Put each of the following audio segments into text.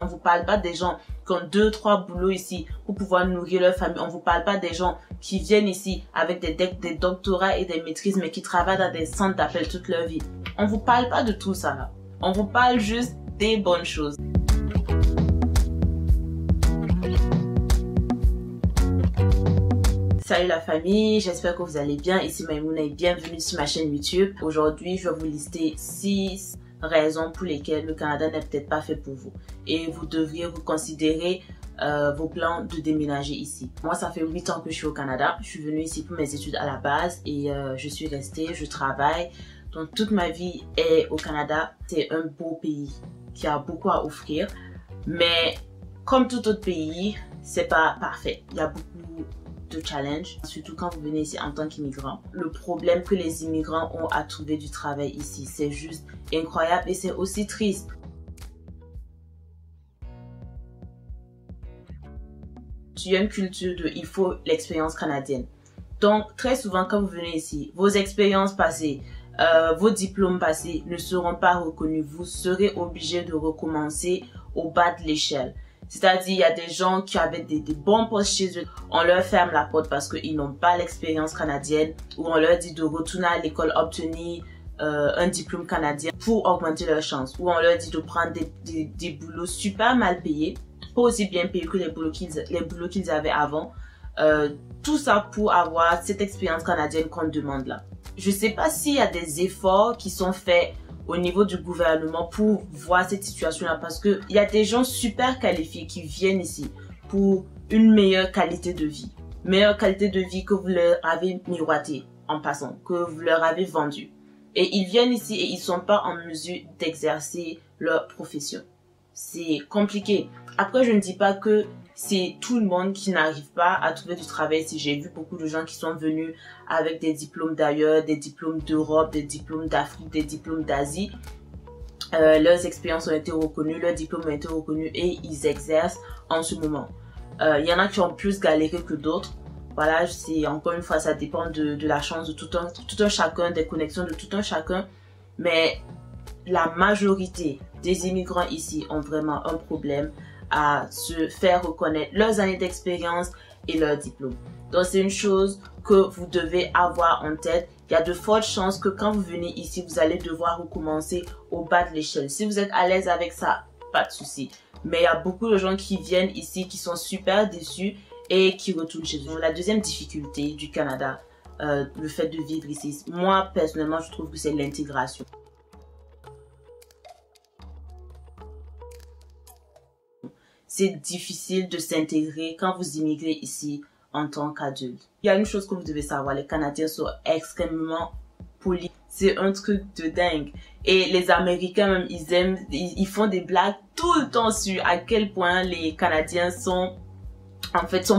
On vous parle pas des gens qui ont 2-3 boulots ici pour pouvoir nourrir leur famille. On vous parle pas des gens qui viennent ici avec des doctorats et des maîtrises mais qui travaillent dans des centres d'appel toute leur vie. On vous parle pas de tout ça là. On vous parle juste des bonnes choses. Salut la famille, j'espère que vous allez bien. Ici Maïmouna et bienvenue sur ma chaîne YouTube. Aujourd'hui, je vais vous lister 6 raisons pour lesquelles le Canada n'est peut-être pas fait pour vous. Et vous devriez reconsidérer vos plans de déménager ici. Moi, ça fait 8 ans que je suis au Canada. Je suis venue ici pour mes études à la base et je suis restée, je travaille. Donc toute ma vie est au Canada. C'est un beau pays qui a beaucoup à offrir. Mais comme tout autre pays, c'est pas parfait. Il y a beaucoup de challenge, surtout quand vous venez ici en tant qu'immigrant. Le problème que les immigrants ont à trouver du travail ici, c'est juste incroyable et c'est aussi triste. Il y a une culture de il faut l'expérience canadienne. Donc très souvent quand vous venez ici, vos expériences passées, vos diplômes passés ne seront pas reconnus. Vous serez obligé de recommencer au bas de l'échelle. C'est-à-dire, il y a des gens qui avaient des bons postes chez eux. On leur ferme la porte parce qu'ils n'ont pas l'expérience canadienne ou on leur dit de retourner à l'école obtenir un diplôme canadien pour augmenter leurs chances. Ou on leur dit de prendre des boulots super mal payés, pas aussi bien payés que les boulots qu'ils avaient avant. Tout ça pour avoir cette expérience canadienne qu'on demande là. Je ne sais pas s'il y a des efforts qui sont faits au niveau du gouvernement pour voir cette situation-là parce que il y a des gens super qualifiés qui viennent ici pour une meilleure qualité de vie. Meilleure qualité de vie que vous leur avez miroité en passant, que vous leur avez vendu. Et ils viennent ici et ils sont pas en mesure d'exercer leur profession. C'est compliqué. Après, je ne dis pas que c'est tout le monde qui n'arrive pas à trouver du travail ici. J'ai vu beaucoup de gens qui sont venus avec des diplômes d'ailleurs, des diplômes d'Europe, des diplômes d'Afrique, des diplômes d'Asie. Leurs expériences ont été reconnues, leurs diplômes ont été reconnus et ils exercent en ce moment. Il y en a qui ont plus galéré que d'autres. Voilà, c'est encore une fois, ça dépend de la chance de tout un chacun, des connexions de tout un chacun. Mais la majorité des immigrants ici ont vraiment un problème à se faire reconnaître leurs années d'expérience et leurs diplômes. Donc c'est une chose que vous devez avoir en tête. Il y a de fortes chances que quand vous venez ici, vous allez devoir recommencer au bas de l'échelle. Si vous êtes à l'aise avec ça, pas de souci. Mais il y a beaucoup de gens qui viennent ici, qui sont super déçus et qui retournent chez eux. La deuxième difficulté du Canada, le fait de vivre ici, moi personnellement, je trouve que c'est l'intégration. C'est difficile de s'intégrer quand vous immigrez ici en tant qu'adulte. Il y a une chose que vous devez savoir, les Canadiens sont extrêmement polis. C'est un truc de dingue. Et les Américains même, ils font des blagues tout le temps sur à quel point les Canadiens sont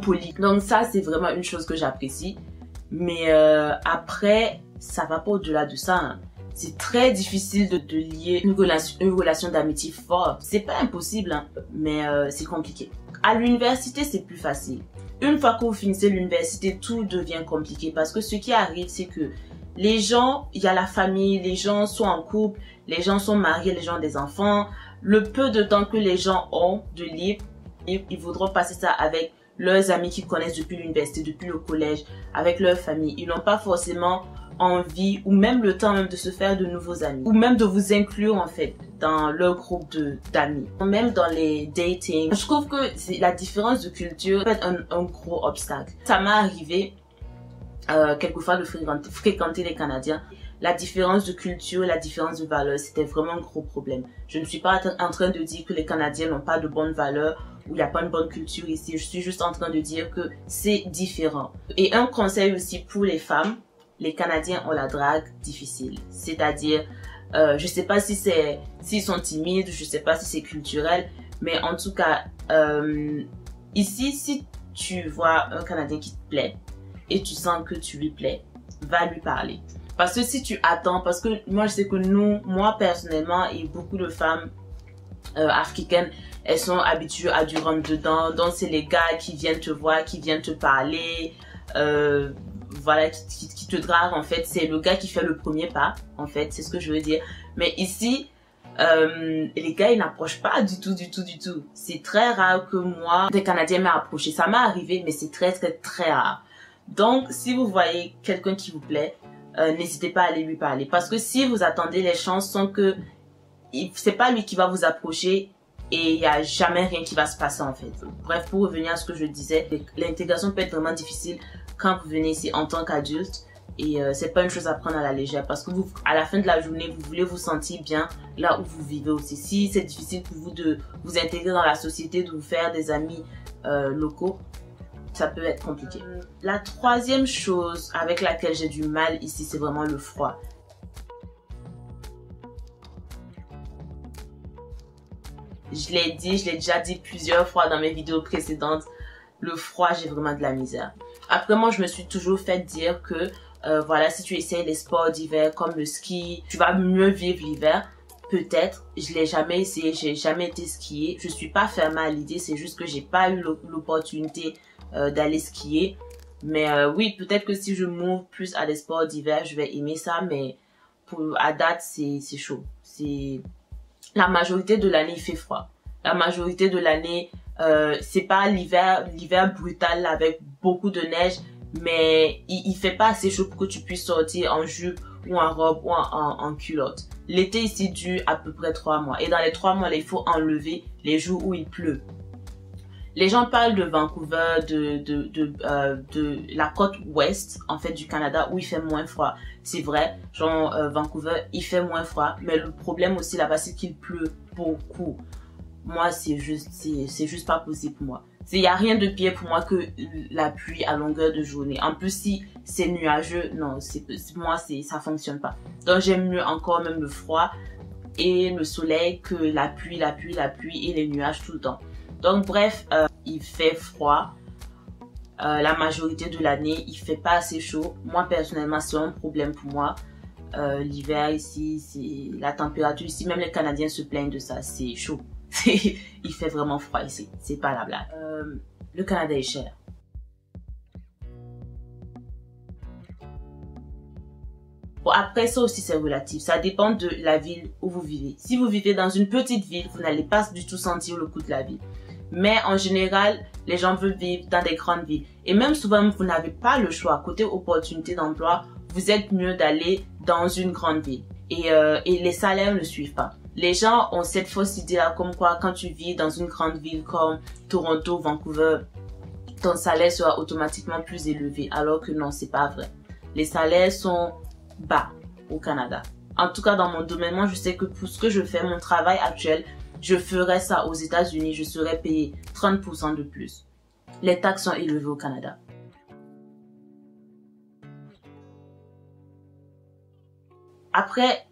polis. Donc ça, c'est vraiment une chose que j'apprécie. Mais après, ça va pas au-delà de ça, hein. C'est très difficile de lier une relation d'amitié forte. C'est pas impossible, hein, mais c'est compliqué. À l'université, c'est plus facile. Une fois que vous finissez l'université, tout devient compliqué parce que ce qui arrive, c'est que les gens, il y a la famille, les gens sont en couple, les gens sont mariés, les gens ont des enfants. Le peu de temps que les gens ont de libre, ils voudront passer ça avec leurs amis qu'ils connaissent depuis l'université, depuis le collège, avec leur famille. Ils n'ont pas forcément envie ou même le temps même de se faire de nouveaux amis ou même de vous inclure en fait dans leur groupe d'amis, même dans les dating. Je trouve que la différence de culture peut être un gros obstacle. Ça m'est arrivé quelquefois de fréquenter les Canadiens. La différence de culture, la différence de valeurs, c'était vraiment un gros problème. Je ne suis pas en train de dire que les Canadiens n'ont pas de bonnes valeurs ou il n'y a pas une bonne culture ici. Je suis juste en train de dire que c'est différent. Et un conseil aussi pour les femmes, les Canadiens ont la drague difficile. C'est-à-dire, je sais pas si s'ils sont timides, je sais pas si c'est culturel, mais en tout cas, ici, si tu vois un Canadien qui te plaît et tu sens que tu lui plais, va lui parler. Parce que si tu attends, parce que moi je sais que moi personnellement et beaucoup de femmes africaines, elles sont habituées à du rentre-dedans. Donc c'est les gars qui viennent te voir, qui viennent te parler, voilà, qui te drague en fait. C'est le gars qui fait le premier pas, en fait, c'est ce que je veux dire. Mais ici, Les gars, ils n'approchent pas du tout. C'est très rare que moi, des Canadiens m'aient approché. Ça m'est arrivé, mais c'est très rare. Donc, si vous voyez quelqu'un qui vous plaît, n'hésitez pas à aller lui parler. Parce que si vous attendez, les chances sont que c'est pas lui qui va vous approcher et il n'y a jamais rien qui va se passer en fait. Bref, pour revenir à ce que je disais, l'intégration peut être vraiment difficile quand vous venez ici en tant qu'adulte. Et c'est pas une chose à prendre à la légère parce que vous, à la fin de la journée, vous voulez vous sentir bien là où vous vivez aussi. Si c'est difficile pour vous de vous intégrer dans la société, de vous faire des amis locaux, ça peut être compliqué. La troisième chose avec laquelle j'ai du mal ici, c'est vraiment le froid. Je l'ai déjà dit plusieurs fois dans mes vidéos précédentes, le froid, j'ai vraiment de la misère. Après, moi, je me suis toujours fait dire que voilà, si tu essayes les sports d'hiver comme le ski, tu vas mieux vivre l'hiver. Peut-être, je l'ai jamais essayé, j'ai jamais été skier. Je suis pas fermée à l'idée, c'est juste que j'ai pas eu l'opportunité d'aller skier. Mais oui, peut-être que si je m'ouvre plus à des sports d'hiver, je vais aimer ça. Mais à date, c'est chaud. La majorité de l'année, il fait froid. La majorité de l'année, c'est pas l'hiver brutal avec beaucoup de neige, mais il fait pas assez chaud pour que tu puisses sortir en jupe ou en robe ou en culotte. L'été ici dure à peu près 3 mois. Et dans les 3 mois, là, il faut enlever les jours où il pleut. Les gens parlent de Vancouver, de la côte ouest, en fait, du Canada, où il fait moins froid. C'est vrai, genre Vancouver, il fait moins froid, mais le problème aussi là-bas, c'est qu'il pleut beaucoup. Moi, c'est juste pas possible pour moi. Il n'y a rien de pire pour moi que la pluie à longueur de journée. En plus, si c'est nuageux, non, moi, ça fonctionne pas. Donc, j'aime mieux encore même le froid et le soleil que la pluie et les nuages tout le temps. Donc bref, il fait froid. La majorité de l'année, il fait pas assez chaud. Moi personnellement, c'est un problème pour moi. L'hiver ici, c'est la température ici. Même les Canadiens se plaignent de ça. C'est chaud. Il fait vraiment froid ici. C'est pas la blague. Le Canada est cher. Bon, après ça aussi c'est relatif, ça dépend de la ville où vous vivez. Si vous vivez dans une petite ville, vous n'allez pas du tout sentir le coût de la vie. Mais en général, les gens veulent vivre dans des grandes villes. Et même souvent, vous n'avez pas le choix. Côté opportunité d'emploi, vous êtes mieux d'aller dans une grande ville. Et les salaires ne suivent pas. Les gens ont cette fausse idée-là comme quoi quand tu vis dans une grande ville comme Toronto, Vancouver, ton salaire sera automatiquement plus élevé. Alors que non, c'est pas vrai. Les salaires sont bas au Canada. En tout cas, dans mon domaine, moi, je sais que pour ce que je fais, mon travail actuel, je ferais ça aux États-Unis, je serais payé 30% de plus. Les taxes sont élevées au Canada. Après,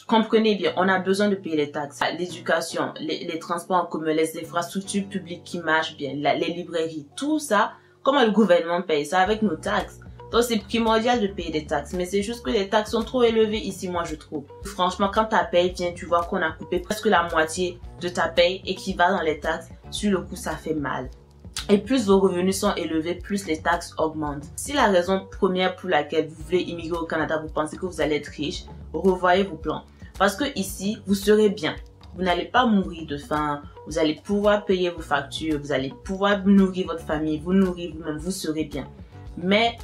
comprenez bien, on a besoin de payer les taxes. L'éducation, les transports en commun, les infrastructures publiques qui marchent bien, les librairies, tout ça, comment le gouvernement paye ça avec nos taxes? Donc c'est primordial de payer des taxes, mais c'est juste que les taxes sont trop élevées ici, moi je trouve. Franchement, quand ta paye vient, tu vois qu'on a coupé presque la moitié de ta paye et qui va dans les taxes, sur le coup ça fait mal. Et plus vos revenus sont élevés, plus les taxes augmentent. Si la raison première pour laquelle vous voulez immigrer au Canada, vous pensez que vous allez être riche, revoyez vos plans. Parce que ici, vous serez bien. Vous n'allez pas mourir de faim, vous allez pouvoir payer vos factures, vous allez pouvoir nourrir votre famille, vous nourrir vous-même, vous serez bien. Mais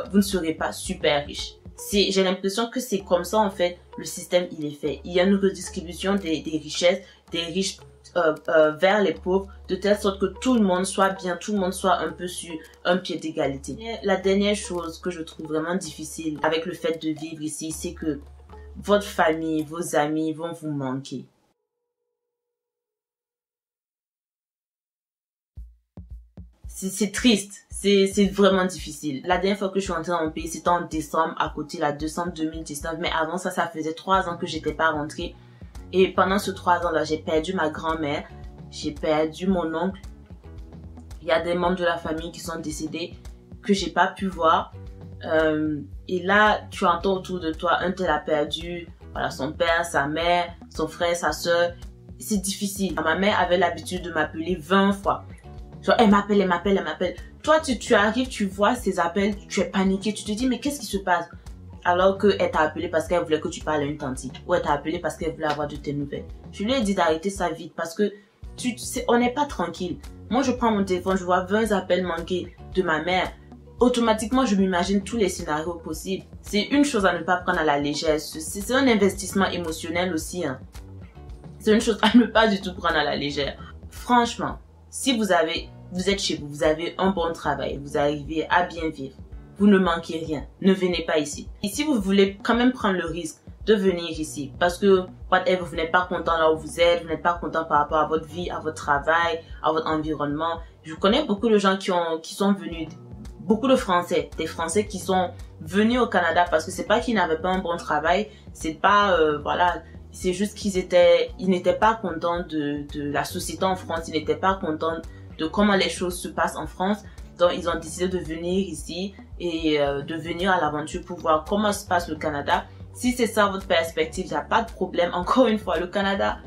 vous ne serez pas super riche. J'ai l'impression que c'est comme ça en fait, le système il est fait. Il y a une redistribution des richesses, des riches vers les pauvres, de telle sorte que tout le monde soit bien, tout le monde soit un peu sur un pied d'égalité. La dernière chose que je trouve vraiment difficile avec le fait de vivre ici, c'est que votre famille, vos amis vont vous manquer. C'est triste, c'est vraiment difficile. La dernière fois que je suis rentrée dans mon pays, c'était en décembre, à côté là, décembre 2019. Mais avant ça, ça faisait 3 ans que j'étais pas rentrée. Et pendant ces 3 ans là, j'ai perdu ma grand-mère, j'ai perdu mon oncle. Il y a des membres de la famille qui sont décédés, que j'ai pas pu voir. Et là, tu entends autour de toi, un tel a perdu, voilà, son père, sa mère, son frère, sa soeur. C'est difficile. Ma mère avait l'habitude de m'appeler 20 fois. Genre, elle m'appelle. Toi, tu arrives, tu vois ces appels, tu es paniqué, tu te dis, mais qu'est-ce qui se passe? alors qu'elle t'a appelé parce qu'elle voulait que tu parles à une tante, ou elle t'a appelé parce qu'elle voulait avoir de tes nouvelles. Je lui ai dit d'arrêter ça vite parce que on n'est pas tranquille. Moi, je prends mon téléphone, je vois 20 appels manqués de ma mère. Automatiquement, je m'imagine tous les scénarios possibles. C'est une chose à ne pas prendre à la légère. C'est un investissement émotionnel aussi. Hein. C'est une chose à ne pas du tout prendre à la légère. Franchement, si vous êtes chez vous, vous avez un bon travail, vous arrivez à bien vivre, vous ne manquez rien, ne venez pas ici. Et si vous voulez quand même prendre le risque de venir ici, parce que vous n'êtes pas content là où vous êtes, vous n'êtes pas content par rapport à votre vie, à votre travail, à votre environnement. Je connais beaucoup de gens qui sont venus, beaucoup de Français, des Français qui sont venus au Canada parce que c'est pas qu'ils n'avaient pas un bon travail, c'est pas, voilà, c'est juste ils n'étaient pas contents de la société en France, ils n'étaient pas contents de comment les choses se passent en France. Donc, ils ont décidé de venir ici et de venir à l'aventure pour voir comment se passe le Canada. Si c'est ça votre perspective, il n'y a pas de problème. Encore une fois, le Canada,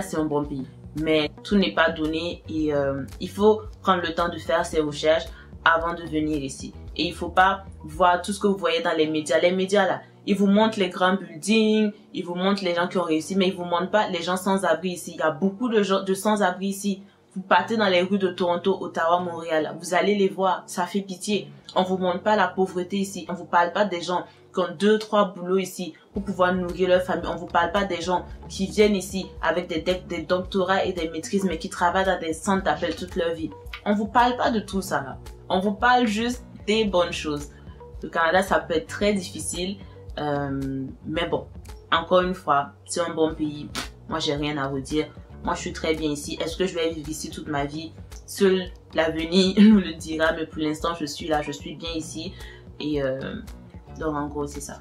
c'est un bon pays. Mais tout n'est pas donné et il faut prendre le temps de faire ses recherches avant de venir ici. Et il ne faut pas voir tout ce que vous voyez dans les médias. Les médias, là, ils vous montrent les grands buildings, ils vous montrent les gens qui ont réussi, mais ils ne vous montrent pas les gens sans-abri ici. Il y a beaucoup de gens de sans-abri ici. Vous partez dans les rues de Toronto, Ottawa, Montréal, vous allez les voir, ça fait pitié. On vous montre pas la pauvreté ici. On vous parle pas des gens qui ont 2-3 boulots ici pour pouvoir nourrir leur famille. On vous parle pas des gens qui viennent ici avec des doctorats et des maîtrises, mais qui travaillent dans des centres d'appel toute leur vie. On vous parle pas de tout ça là. On vous parle juste des bonnes choses. Le Canada, ça peut être très difficile, mais bon, encore une fois, c'est un bon pays. Moi, j'ai rien à vous dire. Moi, je suis très bien ici. Est-ce que je vais vivre ici toute ma vie? Seul l'avenir nous le dira, mais pour l'instant, je suis là, je suis bien ici. Et donc, en gros, c'est ça.